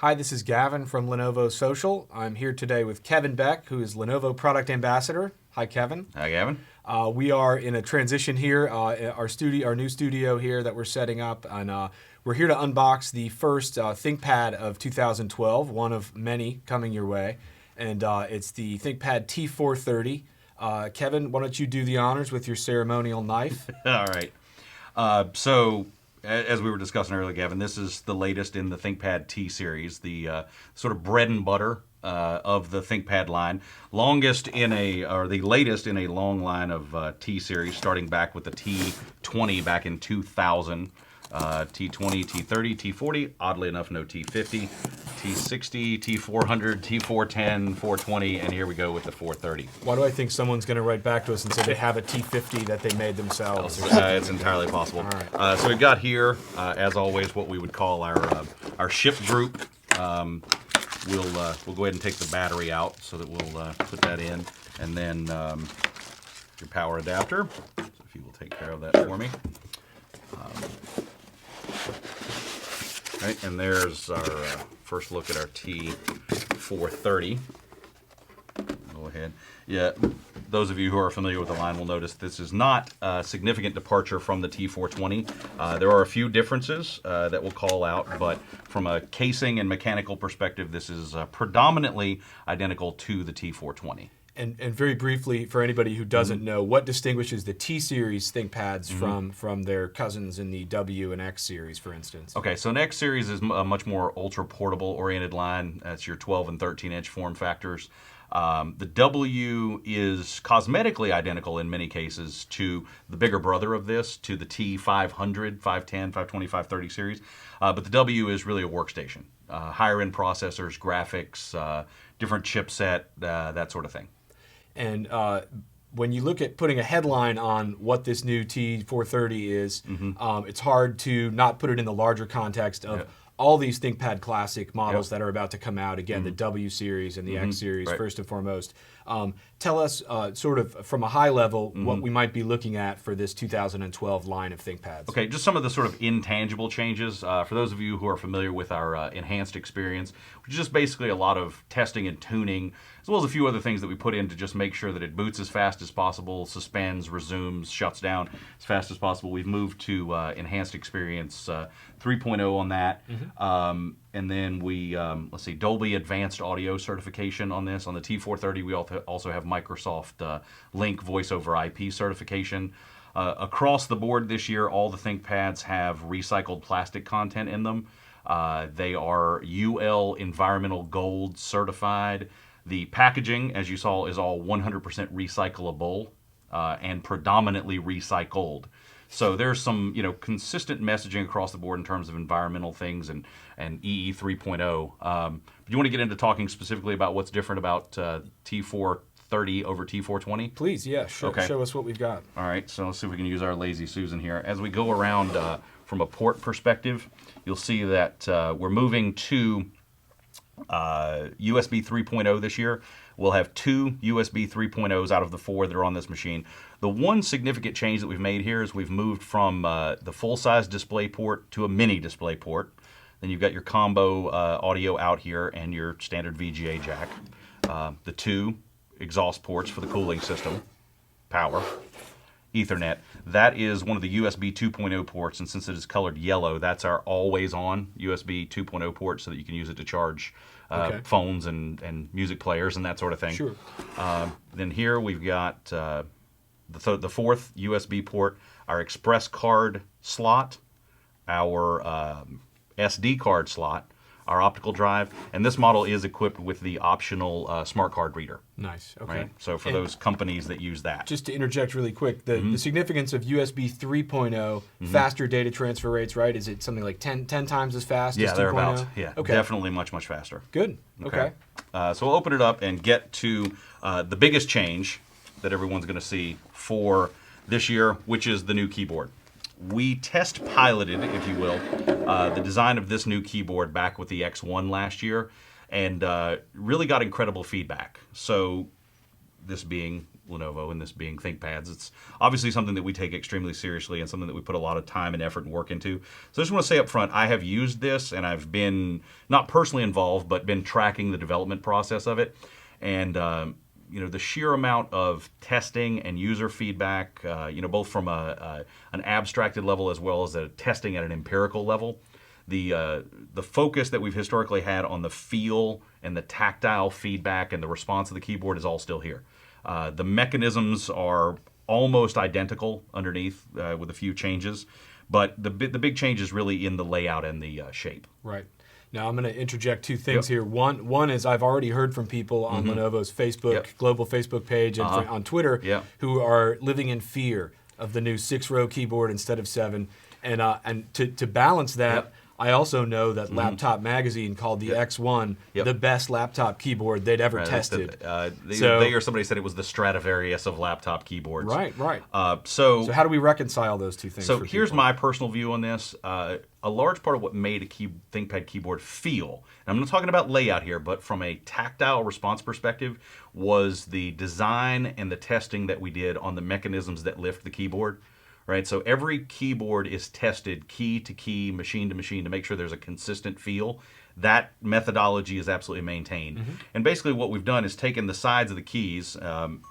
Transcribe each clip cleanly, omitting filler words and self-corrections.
Hi, this is Gavin from Lenovo Social. I'm here today with Kevin Beck, who is Lenovo Product Ambassador. Hi, Kevin. Hi, Gavin. We are in a transition here, our new studio here that we're setting up, and we're here to unbox the first ThinkPad of 2012, one of many coming your way, and it's the ThinkPad T430. Kevin, why don't you do the honors with your ceremonial knife? All right. So, as we were discussing earlier, Gavin, this is the latest in the ThinkPad T series, the sort of bread and butter of the ThinkPad line. The latest in a long line of T series, starting back with the T20 back in 2000. T20, T30, T40, oddly enough, no T50, T60, T400, T410, 420, and here we go with the 430. Why do I think someone's going to write back to us and say they have a T50 that they made themselves? It's entirely possible. All right. So we've got here, as always, what we would call our ship group. We'll go ahead and take the battery out so that we'll put that in, and then your power adapter. So if you will take care of that for me. Right, and there's our first look at our T430. Go ahead. Yeah, those of you who are familiar with the line will notice this is not a significant departure from the T420. There are a few differences that we'll call out, but from a casing and mechanical perspective, this is predominantly identical to the T420. And very briefly, for anybody who doesn't know, what distinguishes the T-Series ThinkPads from their cousins in the W and X series, for instance? Okay, so an X series is a much more ultra-portable oriented line. That's your 12 and 13-inch form factors. The W is cosmetically identical in many cases to the bigger brother of this, to the T500, 510, 520, 530 series. But the W is really a workstation. Higher-end processors, graphics, different chipset, that sort of thing. And when you look at putting a headline on what this new T430 is, it's hard to not put it in the larger context of all these ThinkPad Classic models that are about to come out. Again, the W series and the X series, first and foremost. Tell us, sort of from a high level, what we might be looking at for this 2012 line of ThinkPads. Okay, just some of the sort of intangible changes. For those of you who are familiar with our enhanced experience, which is just basically a lot of testing and tuning, as well as a few other things that we put in to just make sure that it boots as fast as possible, suspends, resumes, shuts down as fast as possible. We've moved to enhanced experience 3.0 on that. And then we, Dolby Advanced Audio certification on this. On the T430, we also have Microsoft Link Voice over IP certification. Across the board this year, all the ThinkPads have recycled plastic content in them. They are UL Environmental Gold certified. The packaging, as you saw, is all 100% recyclable and predominantly recycled. So there's some, consistent messaging across the board in terms of environmental things and EE 3.0. Do you want to get into talking specifically about what's different about T430 over T420? Please, yeah, show us what we've got. All right, so let's see if we can use our lazy Susan here. As we go around from a port perspective, you'll see that we're moving to USB 3.0 this year. We'll have 2 USB 3.0s out of the 4 that are on this machine. The one significant change that we've made here is we've moved from the full-size display port to a mini display port. Then you've got your combo audio out here and your standard VGA jack. The 2 exhaust ports for the cooling system, power, Ethernet. That is one of the USB 2.0 ports, and since it is colored yellow, that's our always-on USB 2.0 port so that you can use it to charge phones and music players and that sort of thing. Sure. Then here we've got the fourth USB port, our express card slot, our SD card slot, our optical drive, and this model is equipped with the optional smart card reader. Nice, okay. Right? So for those companies that use that. Just to interject really quick, the significance of USB 3.0, faster data transfer rates, right? Is it something like 10 times as fast as 2.0? Thereabouts. Yeah, okay. Definitely much faster. Good, okay. So we'll open it up and get to the biggest change that everyone's going to see for this year, which is the new keyboard. We test piloted, if you will, the design of this new keyboard back with the X1 last year, and really got incredible feedback. So this being Lenovo, and this being ThinkPads. It's obviously something that we take extremely seriously and something that we put a lot of time and effort and work into. So I just want to say up front, I have used this, and I've been not personally involved, but been tracking the development process of it. And the sheer amount of testing and user feedback, both from an abstracted level as well as a testing at an empirical level. The focus that we've historically had on the feel and the tactile feedback and the response of the keyboard is all still here. The mechanisms are almost identical underneath with a few changes, but the big change is really in the layout and the shape. Right. Now, I'm going to interject two things here. One is I've already heard from people on Lenovo's Facebook, global Facebook page, and on Twitter who are living in fear of the new 6-row keyboard instead of 7. And to balance that, I also know that Laptop Magazine called the X1 the best laptop keyboard they'd ever tested. They or somebody said it was the Stradivarius of laptop keyboards. Right. So how do we reconcile those two things? So here's my personal view on this. A large part of what made a ThinkPad keyboard feel, and I'm not talking about layout here, but from a tactile response perspective, was the design and the testing that we did on the mechanisms that lift the keyboard. Right, so every keyboard is tested key to key, machine to machine to make sure there's a consistent feel. That methodology is absolutely maintained. And basically what we've done is taken the sides of the keys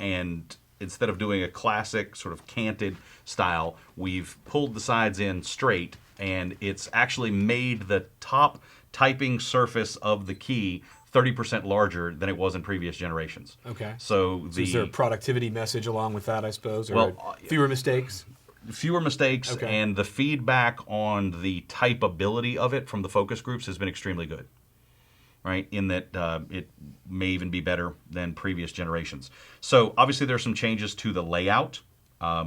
and instead of doing a classic sort of canted style, we've pulled the sides in straight, and it's actually made the top typing surface of the key 30% larger than it was in previous generations. Okay. So is there a productivity message along with that, I suppose, or fewer mistakes? Fewer mistakes, and the feedback on the typeability of it from the focus groups has been extremely good, right? In that it may even be better than previous generations. So obviously there's some changes to the layout.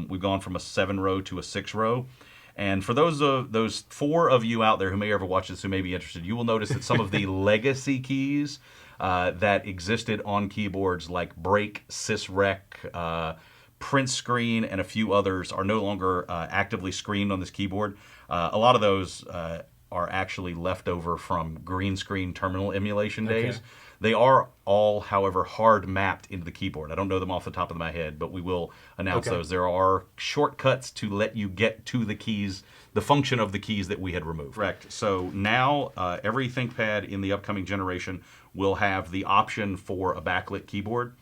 We've gone from a 7-row to a 6-row. And for those 4 of you out there who may ever watch this who may be interested, you will notice that some of the legacy keys that existed on keyboards like break, sysrec, print screen, and a few others are no longer actively screened on this keyboard. A lot of those are actually left over from green screen terminal emulation days. They are all, however, hard mapped into the keyboard. I don't know them off the top of my head, but we will announce those. There are shortcuts to let you get to the keys, the function of the keys that we had removed. Correct. So now every ThinkPad in the upcoming generation will have the option for a backlit keyboard.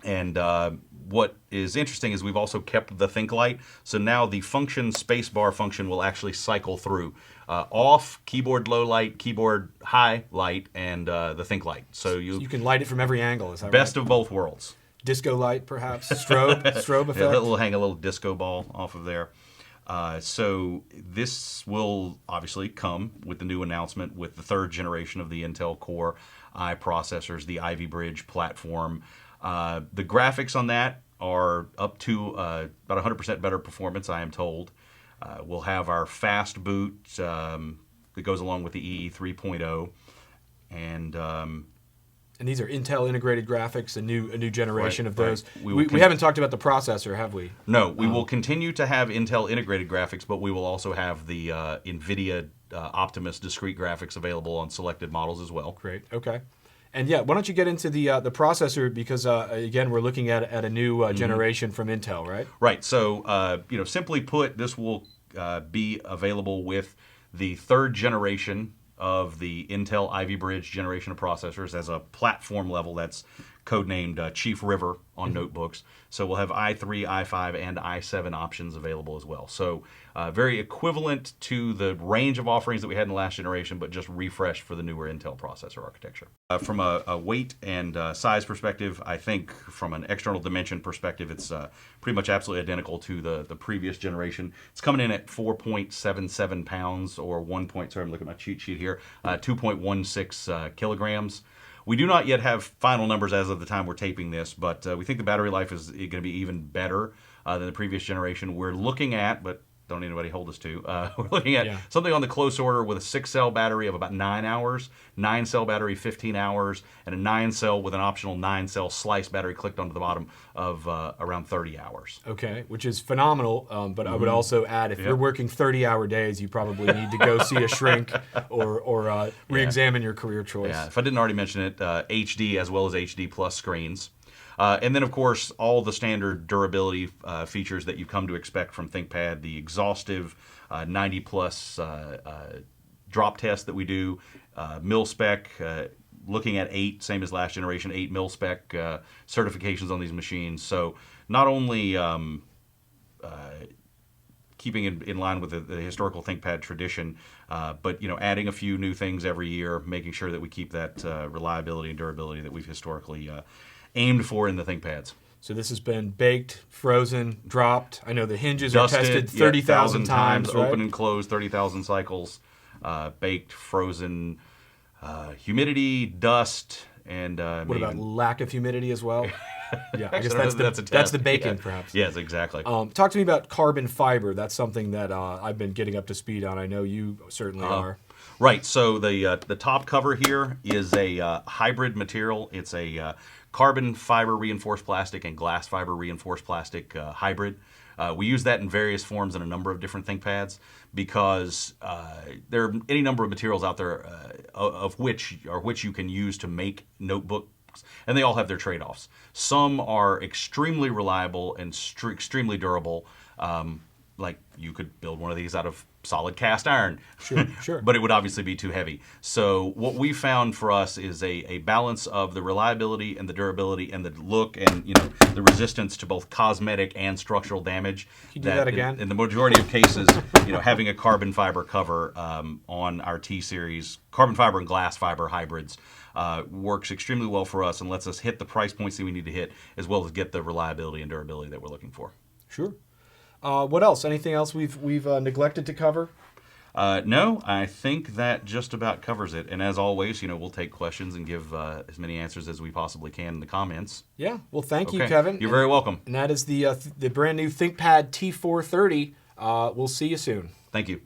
And what is interesting is we've also kept the Think Light. So now the function spacebar function will actually cycle through off, keyboard low light, keyboard high light, and the Think Light. So you can light it from every angle. Is that best of both worlds? Disco light, perhaps strobe effect. Yeah, it'll hang a little disco ball off of there. So this will obviously come with the new announcement with the 3rd generation of the Intel Core i processors, the Ivy Bridge platform. The graphics on that are up to about 100% better performance, I am told. We'll have our fast boot that goes along with the EE 3.0, and these are Intel integrated graphics, a new generation of those. Right. We haven't talked about the processor, have we? No, we will continue to have Intel integrated graphics, but we will also have the NVIDIA Optimus discrete graphics available on selected models as well. Great. Okay. And why don't you get into the processor, because again we're looking at a new generation from Intel, right? Right. So simply put, this will be available with the 3rd generation of the Intel Ivy Bridge generation of processors as a platform level. That's codenamed Chief River on notebooks. So we'll have i3, i5, and i7 options available as well. So very equivalent to the range of offerings that we had in the last generation, but just refreshed for the newer Intel processor architecture. From a weight and size perspective, I think from an external dimension perspective, it's pretty much absolutely identical to the previous generation. It's coming in at 4.77 pounds, or I'm looking at my cheat sheet here, 2.16 kilograms. We do not yet have final numbers as of the time we're taping this, but we think the battery life is going to be even better than the previous generation. We're looking at, but don't anybody hold us to, we're looking at something on the close order with a 6-cell battery of about 9 hours, 9-cell battery 15 hours, and a 9-cell with an optional 9-cell slice battery clicked onto the bottom of around 30 hours. Okay, which is phenomenal, but I would also add, if you're working 30-hour days, you probably need to go see a shrink or re-examine your career choice. Yeah, if I didn't already mention it, HD as well as HD Plus screens. And then, of course, all the standard durability features that you've come to expect from ThinkPad, the exhaustive 90-plus drop test that we do, mil-spec, looking at 8, same as last generation, 8 mil-spec certifications on these machines. So not only keeping in line with the historical ThinkPad tradition, but adding a few new things every year, making sure that we keep that reliability and durability that we've historically aimed for in the ThinkPads. So this has been baked, frozen, dropped. I know the hinges Dusted, are tested 30,000 times, right? open and closed 30,000 cycles, baked, frozen, humidity, dust, and what about lack of humidity as well? Yeah, I guess that's the baking, perhaps. Yes, exactly. Talk to me about carbon fiber. That's something that I've been getting up to speed on. I know you certainly are. Right. So the top cover here is a hybrid material. It's a carbon fiber reinforced plastic and glass fiber reinforced plastic hybrid. We use that in various forms in a number of different ThinkPads because there are any number of materials out there of which you can use to make notebooks, and they all have their trade-offs. Some are extremely reliable and extremely durable. Like you could build one of these out of solid cast iron. Sure. But it would obviously be too heavy. So what we found for us is a balance of the reliability and the durability and the look and the resistance to both cosmetic and structural damage. Can you do that again? In the majority of cases, having a carbon fiber cover on our T-Series, carbon fiber and glass fiber hybrids, works extremely well for us and lets us hit the price points that we need to hit, as well as get the reliability and durability that we're looking for. Sure. What else? Anything else we've neglected to cover? No, I think that just about covers it. And as always, we'll take questions and give as many answers as we possibly can in the comments. Yeah. Well, thank you, Kevin. You're very welcome. And that is the brand new ThinkPad T430. We'll see you soon. Thank you.